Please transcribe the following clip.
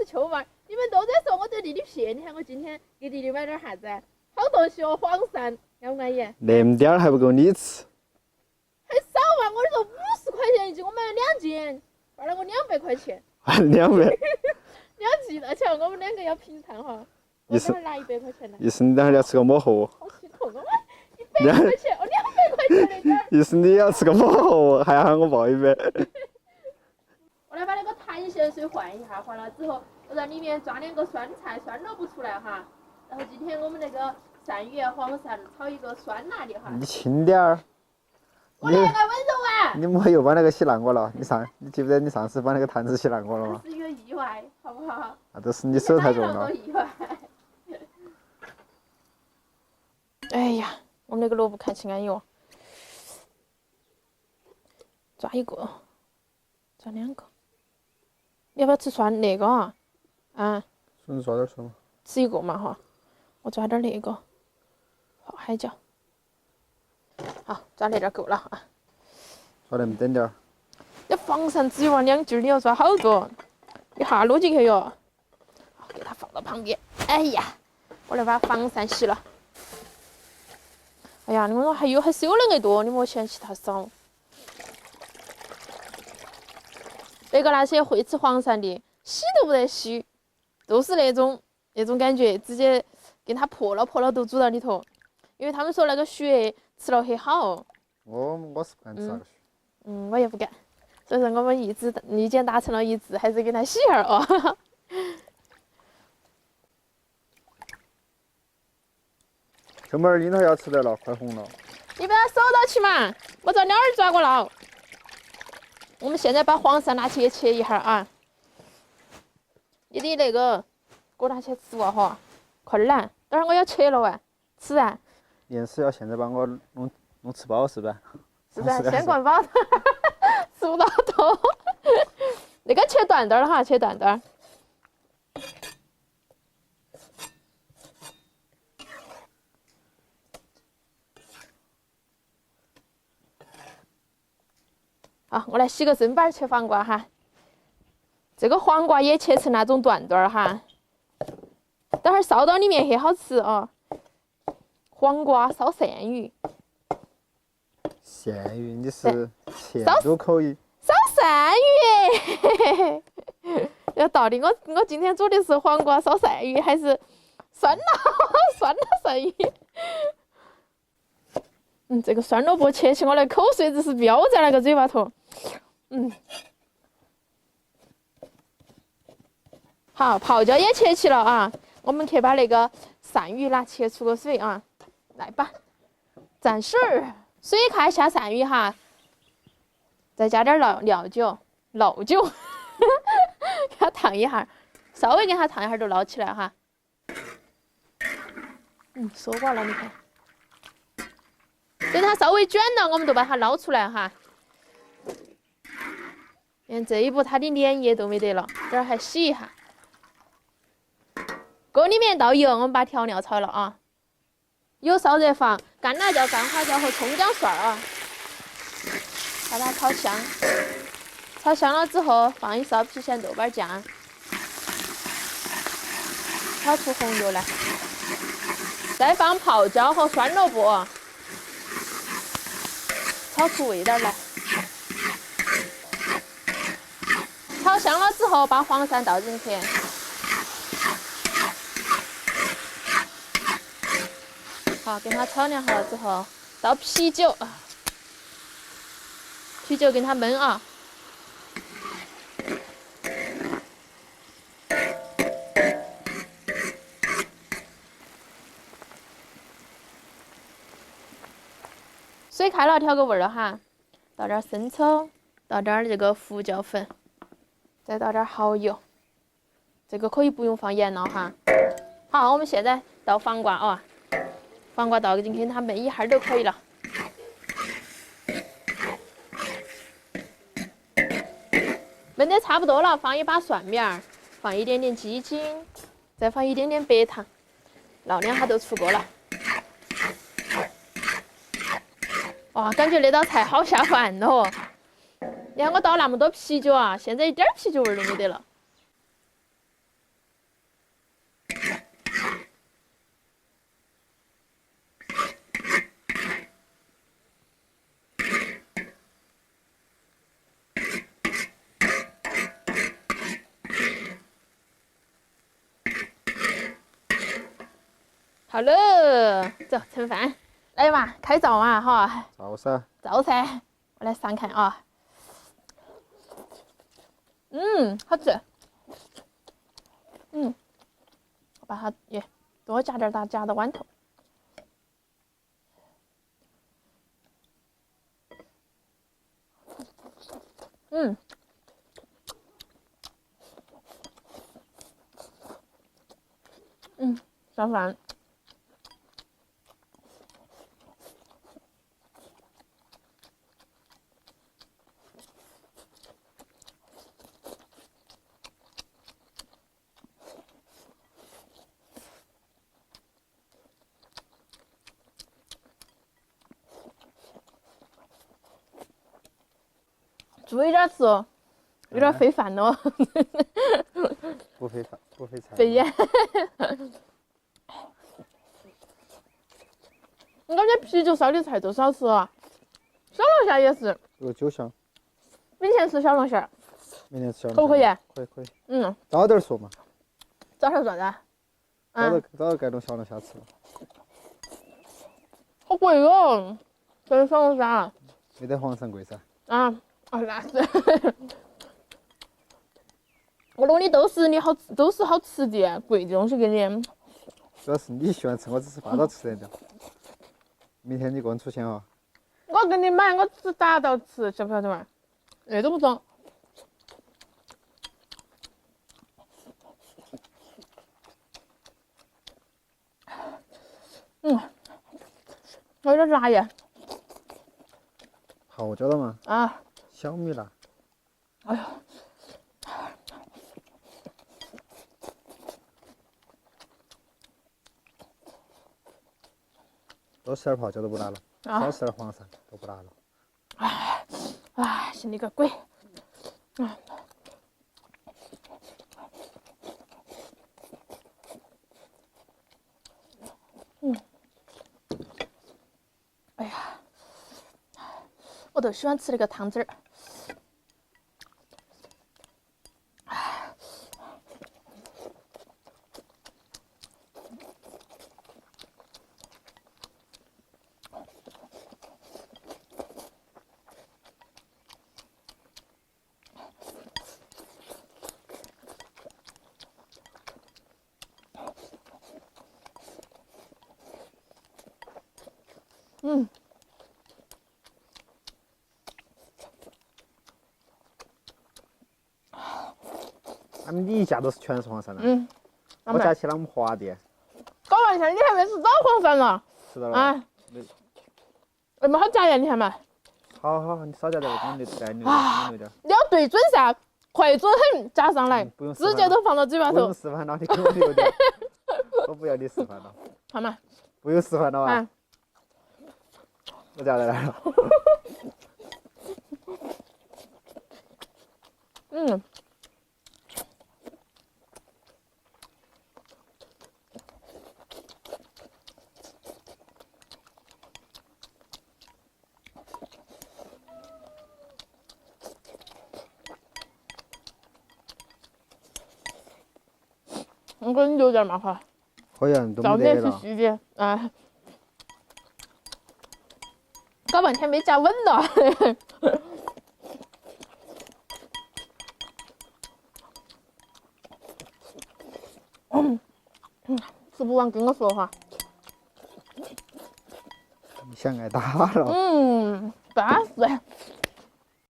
秋娃儿，你们都在说我对弟弟撇，你看我今天给弟弟买点啥子？好东西哦，黄鳝，安不安逸？那么点儿还不够你吃。还少啊！我说50块钱一斤，我买了2斤，花了我200块钱。花200。你要记得起来，我们2个要平摊哈。我等会儿拿100块钱来。意思你等会儿要吃个抹盒。好心痛啊！100块钱，哦，200块钱那点儿。意思你要吃个抹盒，还要喊我报100。我来把那个弹咸水换一下，换了之后，我在里面抓2个酸菜、酸萝卜出来哈。然后今天我们那个鳝鱼、黄鳝炒一个酸辣的哈。你轻点儿。我那个温柔啊！你莫又把那个洗烂过了，你记不得你上次把那个坛子洗烂过了吗？是一个意外，好不好？那都是你手太重了。意外。哎呀，我们那个萝卜看起安逸哦。抓1个，抓2个。你要不要吃酸那个啊？啊？顺抓点酸嘛。吃1个嘛哈，我抓点那个，好海椒。好，抓那点够了啊。抓那么点点儿。那黄鳝只有2斤，你要抓好多，一下捞进去哟。好，给它放到旁边。哎呀，我来把黄鳝洗了。哎呀，我说还是有那么多，你莫嫌弃它少。那些会吃黄鳝的，洗都不得洗，都是那种感觉，直接给它破了都煮到里头，因为他们说那个血吃了很好。我是不敢吃那个血。我也不敢，所以说我们意见达成了一致，还是给它洗一下哦。秋妹儿，樱桃要吃得了，快红了。你把它手到起嘛，我找鸟儿抓过了。我们现在把黄鳝拿去切一下啊。你的那个，给我拿去吃哇哈，快点来，等会儿我要切了哇，吃啊。硬是要现在把我弄吃饱是吧？是噻，先管饱，吃不到头。那个切段段儿哈，切段段儿。好，我来洗个砧板切黄瓜哈。这个黄瓜也切成那种段段儿哈，等会儿烧到里面很好吃哦。黄瓜烧鳝鱼。鳝鱼，你是前都可以。烧鳝鱼，有道理。我今天煮的是黄瓜烧鳝鱼，还是酸辣鳝鱼。这个酸萝卜切起我的口水只是飙在那个嘴巴头。好，泡椒也切起了啊，我们去把那个鳝鱼拿切出个水啊，来吧，蘸水儿，水开下鳝鱼哈，再加点料酒，给它烫一下，稍微给它烫一下就捞起来哈。说饱了，你看。等它稍微卷了，我们就把它捞出来哈。看这一步，它的粘液都没得了，这儿还洗一下。锅里面倒油，我们把调料炒了啊。油烧热放干辣椒、干花椒和葱姜蒜啊，把它炒香。炒香了之后，放一勺郫县豆瓣酱，炒出红油来，再放泡椒和酸萝卜。炒出味道来，炒香了之后，把黄鳝倒进去，好，给它炒凉好了之后，倒啤酒，给它焖啊。水开了，调个味儿了哈，倒点生抽，倒点这个胡椒粉，再倒点蚝油。这个可以不用放盐了哈。好，我们现在倒黄瓜啊，黄瓜倒进去，它焖一下就可以了。焖得差不多了，放一把蒜苗儿，放一点点鸡精，再放一点点白糖，闹两下就出锅了。哇，感觉那道菜好下饭哦！你看我倒那么多啤酒啊，现在一点啤酒味都没得了。好了，走吃饭。来嘛，开灶嘛哈。灶噻。灶噻，我来尝看啊。好吃。我把它也多加点儿，夹到碗头。上饭。注意点吃哦，有点费饭哦。不费饭，不费菜。费盐。我感觉啤酒烧的菜都少吃了。小龙虾也是。这个酒香。明天吃小龙虾。明天吃小龙虾。可不可以？可以。早点说嘛。早点做的。早点改种小龙虾吃。好贵哦，这是小龙虾。没得黄鳝贵噻。那是。我弄的都是你好，都是好吃的，贵的东西给你。主要是你喜欢吃，我只是霸道吃点的。明天你给我出钱哦。我给你买，我只打到吃，晓不晓得嘛？那都不中。有点辣耶。好椒了吗？啊。小米辣。哎呦。多吃点泡椒都不辣了，少吃点黄鳝都不辣了。信你个鬼！哎呀，我都喜欢吃那个汤汁儿。你家都是全是黄鳝了。我家去了我们华店。搞半天你还没吃到黄鳝呢。吃到了。那么好夹呀，你看嘛。好，你少夹点，我给你留点。你要对准噻，快准很，夹上来，直接都放到嘴巴头。不用示范了，你给我留点。我不要你示范了。好嘛。不用示范了吧？我夹来了。我给你留点嘛哈。可以啊，都早没得了。点去洗的啊。搞半天没夹稳了。吃不完跟我说哈。你想挨打了？巴适。